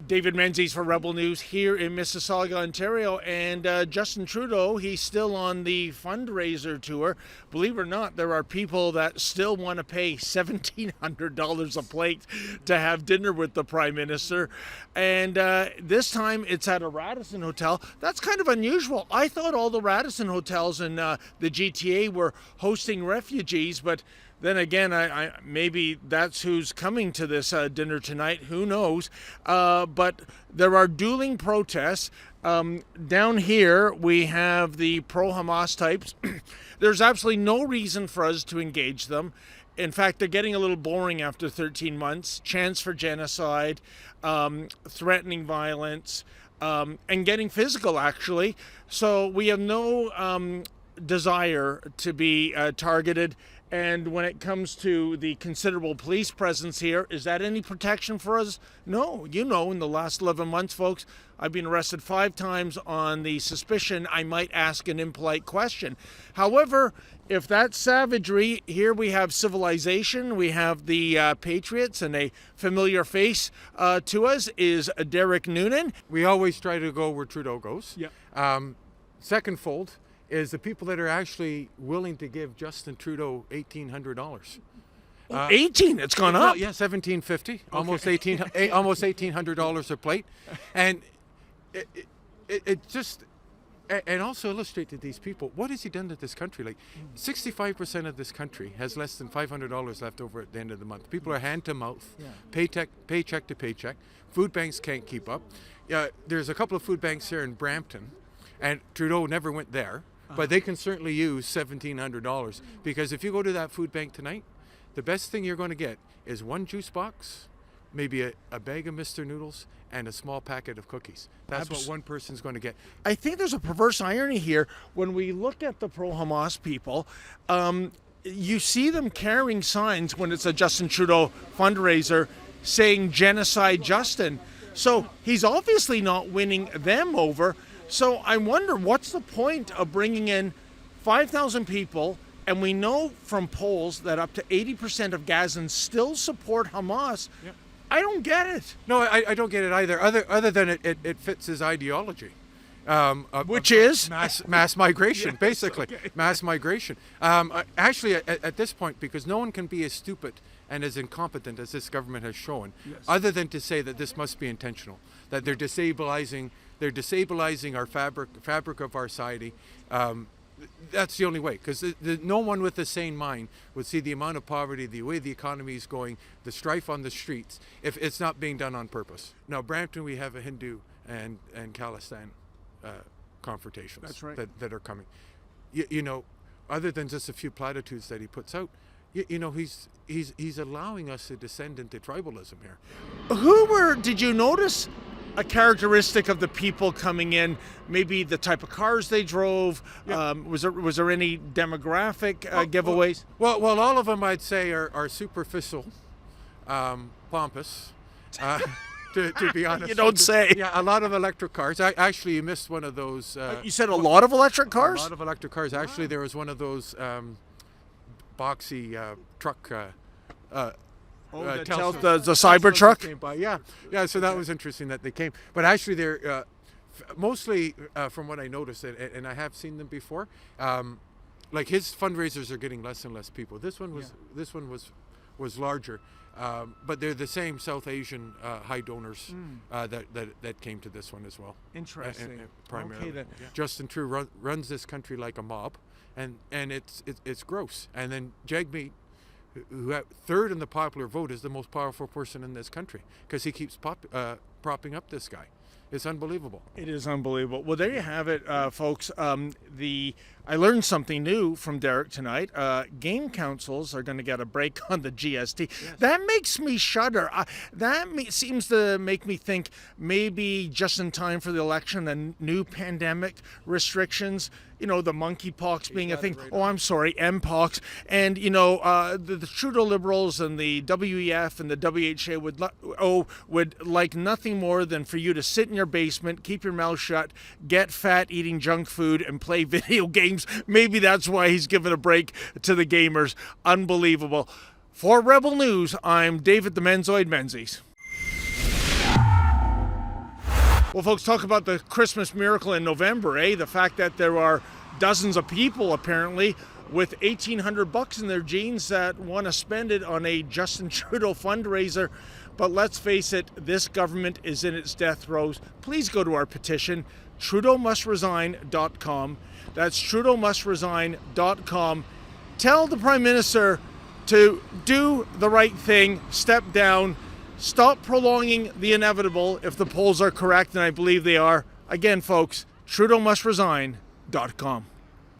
David Menzies for Rebel News here in Mississauga, Ontario. And Justin Trudeau, he's still on the fundraiser tour. Believe it or not, there are people that still want to pay $1,700 a plate to have dinner with the Prime Minister. And this time it's at a Radisson hotel. That's kind of unusual. I thought all the Radisson hotels in the GTA were hosting refugees, but then again, I maybe that's who's coming to this dinner tonight. Who knows? But there are dueling protests. Down here, we have the pro-Hamas types. There's absolutely no reason for us to engage them. In fact, they're getting a little boring after 13 months. Chance for genocide, threatening violence, and getting physical, actually. So we have no desire to be targeted. And when it comes to the considerable police presence here, is that any protection for us? No. You know, in the last 11 months, folks, I've been arrested 5 times on the suspicion I might ask an impolite question. However, if that's savagery, here we have civilization. We have the Patriots, and a familiar face to us is Derek Noonan. We always try to go where Trudeau goes. Yep. Second fold is the people that are actually willing to give Justin Trudeau $1,800. 18, it's gone up. Yeah, $1,750, almost $1,800 a plate, and it just and also illustrate to these people what has he done to this country. Like 65% of this country has less than $500 left over at the end of the month. People are hand to mouth, paycheck to paycheck. Food banks can't keep up. There's a couple of food banks here in Brampton, and Trudeau never went there. But they can certainly use $1,700, because if you go to that food bank tonight, the best thing you're going to get is one juice box, maybe a bag of Mr. Noodles, and a small packet of cookies. That's what one person's going to get. I think there's a perverse irony here. When we look at the pro-Hamas people, you see them carrying signs when it's a Justin Trudeau fundraiser saying genocide Justin. So he's obviously not winning them over. So I wonder, what's the point of bringing in 5,000 people, and we know from polls that up to 80% of Gazans still support Hamas. Yep. I don't get it. No, I don't get it either, other than it fits his ideology. Which is? Mass migration, Yes, basically. okay. Mass migration. Actually, at this point, because no one can be as stupid and as incompetent as this government has shown, other than to say that this must be intentional, that they're destabilizing our fabric of our society. That's the only way, because no one with a sane mind would see the amount of poverty, the way the economy is going, the strife on the streets, if it's not being done on purpose. Now, Brampton, we have a Hindu and Khalistan confrontations. That's right. that are coming. You know, other than just a few platitudes that he puts out, you know, he's allowing us to descend into tribalism here. Did you notice a characteristic of the people coming in, maybe the type of cars they drove? Yeah. Was there any demographic giveaways? Well, all of them, I'd say, are superficial, pompous, to be honest. You don't say. Yeah, a lot of electric cars. Actually, you missed one of those. You said a lot of electric cars? A lot of electric cars. Actually, there was one of those boxy truck. The Cybertruck? Yeah. So that was interesting that they came. But actually, they're mostly, from what I noticed, and I have seen them before. Like his fundraisers are getting less and less people. This one was larger, but they're the same South Asian high donors that came to this one as well. Interesting. Primarily, Okay, then. Yeah. Justin Trudeau runs this country like a mob, and it's gross. And then Jagmeet, who third in the popular vote, is the most powerful person in this country, because he keeps propping up this guy. It's unbelievable. It is unbelievable. Well, there you have it, folks. I learned something new from Derek tonight. Game councils are going to get a break on the GST. Yes. That makes me shudder. Seems to make me think maybe just in time for the election and new pandemic restrictions. You know, the monkeypox being a thing. Oh, I'm sorry, Mpox. And, you know, the Trudeau Liberals and the WEF and the WHA would like nothing more than for you to sit in your basement, keep your mouth shut, get fat eating junk food, and play video games. Maybe that's why he's given a break to the gamers. Unbelievable. For Rebel News, I'm David the Menzoid Menzies. Well, folks, talk about the Christmas miracle in November, eh? The fact that there are dozens of people, apparently, with $1,800 in their jeans that want to spend it on a Justin Trudeau fundraiser. But let's face it, this government is in its death throes. Please go to our petition, TrudeauMustResign.com. That's TrudeauMustResign.com. Tell the Prime Minister to do the right thing, step down, stop prolonging the inevitable if the polls are correct, and I believe they are. Again, folks, TrudeauMustResign.com.